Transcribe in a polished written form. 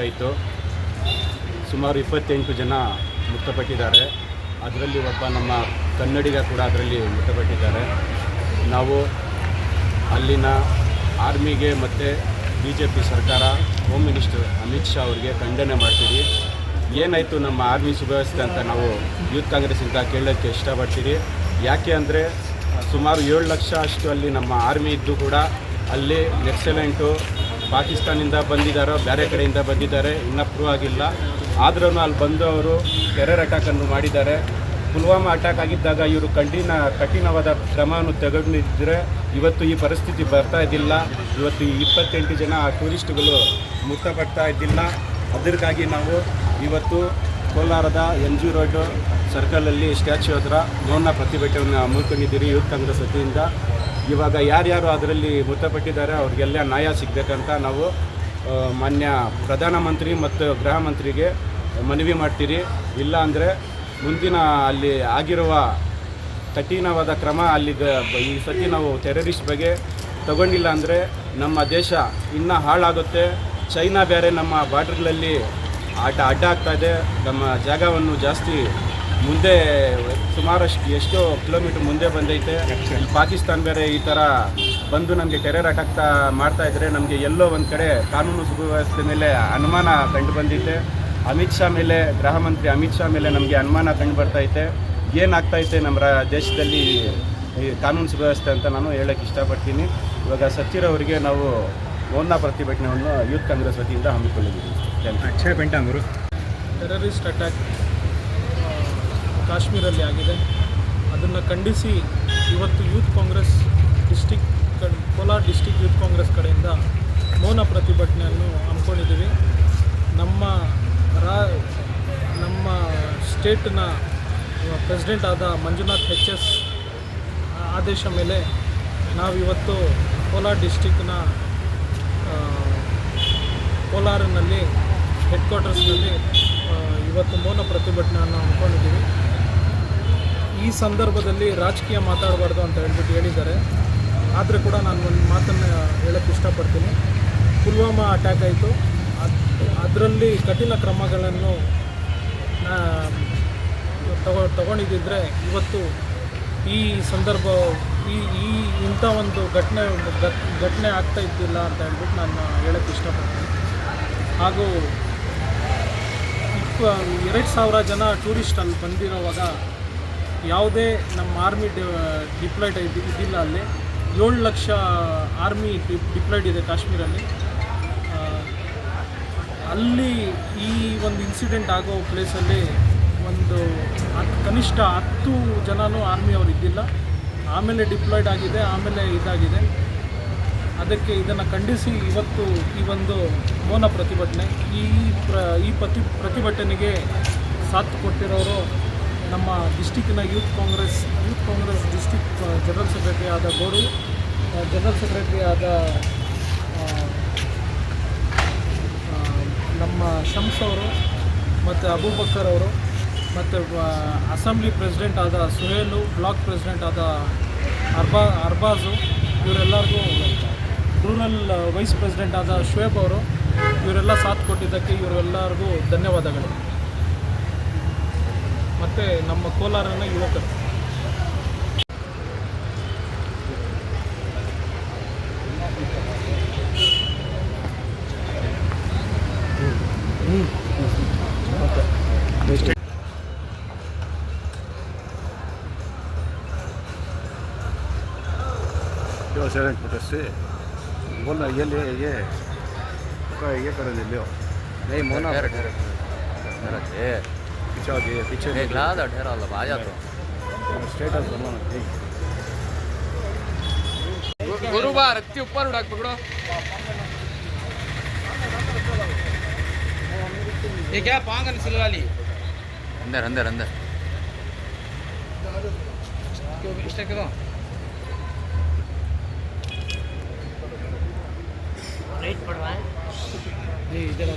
ಆಯಿತು. ಸುಮಾರು 28 ಜನ ಮೃತಪಟ್ಟಿದ್ದಾರೆ. ಅದರಲ್ಲಿ ಒಬ್ಬ ನಮ್ಮ ಕನ್ನಡಿಗ ಕೂಡ ಅದರಲ್ಲಿ ಮೃತಪಟ್ಟಿದ್ದಾರೆ. ನಾವು ಅಲ್ಲಿನ ಆರ್ಮಿಗೆ ಮತ್ತು BJP ಸರ್ಕಾರ, ಹೋಮ್ ಮಿನಿಸ್ಟರ್ ಅಮಿತ್ ಶಾ ಅವರಿಗೆ ಖಂಡನೆ ಮಾಡ್ತೀವಿ. ಏನಾಯಿತು ನಮ್ಮ ಆರ್ಮಿ ಸುವ್ಯವಸ್ಥೆ ಅಂತ ನಾವು ಯೂತ್ ಕಾಂಗ್ರೆಸ್ಸಿಂದ ಕೇಳೋಕ್ಕೆ ಇಷ್ಟಪಡ್ತೀವಿ. ಯಾಕೆ ಅಂದರೆ ಸುಮಾರು 7 ಲಕ್ಷ ಅಷ್ಟು ಅಲ್ಲಿ ನಮ್ಮ ಆರ್ಮಿ ಇದ್ದು ಕೂಡ ಅಲ್ಲಿ ನಕ್ಸಲೆಂಟು ಪಾಕಿಸ್ತಾನದಿಂದ ಬಂದಿದ್ದಾರೋ ಬೇರೆ ಕಡೆಯಿಂದ ಬಂದಿದ್ದಾರೆ, ಇನ್ನೂ ಪ್ರೂವ್ ಆಗಿಲ್ಲ. ಆದ್ರೂ ಅಲ್ಲಿ ಬಂದವರು ಟೆರರ್ ಅಟ್ಯಾಕನ್ನು ಮಾಡಿದ್ದಾರೆ. ಪುಲ್ವಾಮಾ ಅಟ್ಯಾಕ್ ಆಗಿದ್ದಾಗ ಇವರು ಕಠಿಣವಾದ ಕ್ರಮವನ್ನು ತೆಗೆದುಕೊಂಡಿದ್ದರೆ ಇವತ್ತು ಈ ಪರಿಸ್ಥಿತಿ ಬರ್ತಾ ಇದ್ದಿಲ್ಲ. ಇವತ್ತು 28 ಜನ ಟೂರಿಸ್ಟ್ಗಳು ಮೃತಪಡ್ತಾ ಇದ್ದಿಲ್ಲ. ಅದಕ್ಕಾಗಿ ನಾವು ಇವತ್ತು ಕೋಲಾರದ NG ರೋಡ್ ಸರ್ಕಲಲ್ಲಿ ಸ್ಟ್ಯಾಚ್ಯೂ ಹತ್ರ ಮೌನ ಪ್ರತಿಭಟನೆಯನ್ನು ಹಮ್ಮಿಕೊಂಡಿದ್ದೀರಿ ಯೂತ್ ಕಾಂಗ್ರೆಸ್ ವತಿಯಿಂದ. ಇವಾಗ ಯಾರ್ಯಾರು ಅದರಲ್ಲಿ ಮೃತಪಟ್ಟಿದ್ದಾರೆ ಅವ್ರಿಗೆಲ್ಲ ನ್ಯಾಯ ಸಿಗಬೇಕಂತ ನಾವು ಮಾನ್ಯ ಪ್ರಧಾನಮಂತ್ರಿ ಮತ್ತು ಗೃಹ ಮಂತ್ರಿಗೆ ಮನವಿ ಮಾಡ್ತೀರಿ. ಇಲ್ಲ ಅಂದರೆ ಮುಂದಿನ ಅಲ್ಲಿ ಆಗಿರುವ ಕಠಿಣವಾದ ಕ್ರಮ ಈ ಸತಿ ನಾವು ಟೆರರಿಸ್ಟ್ ಬಗ್ಗೆ ತಗೊಂಡಿಲ್ಲ ಅಂದರೆ ನಮ್ಮ ದೇಶ ಇನ್ನೂ ಹಾಳಾಗುತ್ತೆ. ಚೈನಾ ಬೇರೆ ನಮ್ಮ ಬಾರ್ಡ್ರ್ಗಳಲ್ಲಿ ಅಡ್ಡ ಆಗ್ತಾಯಿದೆ. ನಮ್ಮ ಜಾಗವನ್ನು ಜಾಸ್ತಿ ಮುಂದೆ ಸುಮಾರಷ್ಟು ಎಷ್ಟೋ ಕಿಲೋಮೀಟ್ರ್ ಮುಂದೆ ಬಂದೈತೆ. ಇಲ್ಲಿ ಪಾಕಿಸ್ತಾನ ಬೇರೆ ಈ ಥರ ಬಂದು ನಮಗೆ ಟೆರರ್ ಅಟ್ಯಾಕ್ ಮಾಡ್ತಾಯಿದ್ರೆ ನಮಗೆ ಎಲ್ಲೋ ಒಂದು ಕಡೆ ಕಾನೂನು ಸುವ್ಯವಸ್ಥೆ ಮೇಲೆ ಅನುಮಾನ ಕಂಡು ಬಂದೈತೆ. ಅಮಿತ್ ಶಾ ಮೇಲೆ, ಗೃಹ ಮಂತ್ರಿ ಅಮಿತ್ ಶಾ ಮೇಲೆ ನಮಗೆ ಅನುಮಾನ ಕಂಡು ಬರ್ತೈತೆ. ಏನಾಗ್ತೈತೆ ನಮ್ಮ ದೇಶದಲ್ಲಿ ಈ ಕಾನೂನು ಸುವ್ಯವಸ್ಥೆ ಅಂತ ನಾನು ಹೇಳೋಕ್ಕೆ ಇಷ್ಟಪಡ್ತೀನಿ. ಇವಾಗ ಸಚಿವರವರಿಗೆ ನಾವು ಮೌನ ಪ್ರತಿಭಟನೆಯನ್ನು ಯೂತ್ ಕಾಂಗ್ರೆಸ್ ವತಿಯಿಂದ ಹಮ್ಮಿಕೊಂಡಿದ್ದೀವಿ. ಟೆರರಿಸ್ಟ್ ಅಟ್ಯಾಕ್ ಕಾಶ್ಮೀರಲ್ಲಿ ಆಗಿದೆ. ಅದನ್ನು ಖಂಡಿಸಿ ಇವತ್ತು youth Congress Kolar district youth Congress ಕಡೆಯಿಂದ ಮೌನ ಪ್ರತಿಭಟನೆಯನ್ನು ಹಮ್ಮಿಕೊಂಡಿದ್ದೀವಿ. ನಮ್ಮ ಸ್ಟೇಟ್ನ ಪ್ರೆಸಿಡೆಂಟ್ ಆದ ಮಂಜುನಾಥ್ HS ಆದೇಶ ಮೇಲೆ ನಾವಿವತ್ತು ಕೋಲಾರ ಡಿಸ್ಟಿಕ್ನ ಕೋಲಾರಿನಲ್ಲಿ ಹೆಡ್ ಕ್ವಾರ್ಟರ್ಸ್ನಲ್ಲಿ ಇವತ್ತು ಮೌನ ಪ್ರತಿಭಟನೆಯನ್ನು ಹಮ್ಮಿಕೊಂಡಿದ್ದೀವಿ. ಈ ಸಂದರ್ಭದಲ್ಲಿ ರಾಜಕೀಯ ಮಾತಾಡಬಾರ್ದು ಅಂತ ಹೇಳಿದ್ದಾರೆ. ಆದರೆ ಕೂಡ ನಾನು ಒಂದು ಮಾತನ್ನು ಹೇಳೋಕ್ಕೆ ಇಷ್ಟಪಡ್ತೀನಿ. ಪುಲ್ವಾಮಾ ಅಟ್ಯಾಕ್ ಆಯಿತು. ಅದರಲ್ಲಿ ಕಠಿಣ ಕ್ರಮಗಳನ್ನು ತಗೊಂಡಿದ್ದಿದ್ರೆ ಇವತ್ತು ಈ ಸಂದರ್ಭ ಇಂಥ ಒಂದು ಘಟನೆ ಆಗ್ತಾ ಇದ್ದಿಲ್ಲ ಅಂತ ಹೇಳ್ಬಿಟ್ಟು ನಾನು ಹೇಳೋಕ್ಕೆ ಇಷ್ಟಪಡ್ತೀನಿ. ಹಾಗೂ 2,000 ಜನ ಟೂರಿಸ್ಟ್ ಅಲ್ಲಿ ಬಂದಿರೋವಾಗ ಯಾವುದೇ ನಮ್ಮ ಆರ್ಮಿ ಡಿಪ್ಲಾಯ್ಡ್ ಇದ್ದಿಲ್ಲ. ಅಲ್ಲಿ 7 ಲಕ್ಷ ಆರ್ಮಿ ಡಿಪ್ಲಾಯ್ಡ್ ಇದೆ ಕಾಶ್ಮೀರಲ್ಲಿ. ಅಲ್ಲಿ ಈ ಒಂದು ಇನ್ಸಿಡೆಂಟ್ ಆಗೋ ಪ್ಲೇಸಲ್ಲಿ ಕನಿಷ್ಠ 10 ಜನನೂ ಆರ್ಮಿಯವರು ಇದ್ದಿಲ್ಲ. ಆಮೇಲೆ ಡಿಪ್ಲಾಯ್ಡ್ ಆಗಿದೆ, ಆಮೇಲೆ ಇದಾಗಿದೆ. ಅದಕ್ಕೆ ಇದನ್ನು ಖಂಡಿಸಿ ಇವತ್ತು ಈ ಒಂದು ಮೌನ ಪ್ರತಿಭಟನೆ. ಈ ಪ್ರತಿಭಟನೆಗೆ ಸಾಥ್ ಕೊಟ್ಟಿರೋರು ನಮ್ಮ ಡಿಸ್ಟಿಕ್ಕಿನ youth Congress district general secretary ಆದ ಗೌಡು, ಜನರಲ್ ಸೆಕ್ರೆಟರಿ ಆದ ನಮ್ಮ ಶಮ್ಸ್ ಅವರು, ಮತ್ತು ಅಬೂಬಕ್ಕರ್ ಅವರು, ಮತ್ತು ಅಸೆಂಬ್ಲಿ ಪ್ರೆಸಿಡೆಂಟ್ ಆದ ಸುಹೇಲು, ಬ್ಲಾಕ್ ಪ್ರೆಸಿಡೆಂಟ್ ಆದ ಅರ್ಬಾಜು, ಇವರೆಲ್ಲರಿಗೂ ರೂರಲ್ ವೈಸ್ ಪ್ರೆಸಿಡೆಂಟ್ ಆದ ಶುಯೇಬ್ ಅವರು, ಇವರೆಲ್ಲ ಸಾಥ್ ಕೊಟ್ಟಿದ್ದಕ್ಕೆ ಇವರೆಲ್ಲರಿಗೂ ಧನ್ಯವಾದಗಳು. ಮತ್ತು ನಮ್ಮ ಕೋಲಾರನ ಯುವಕರು बोलना ये कर ले नहीं मोना पीछे ठहरा लो आ जा तो स्टेटस गुरु बार रत्ती ऊपर उड़ा पकड़ो। ये क्या पांगन सिलवाली अंदर अंदर अंदर क्यों इष्ट क्यों राइट पड़वा है नहीं इधर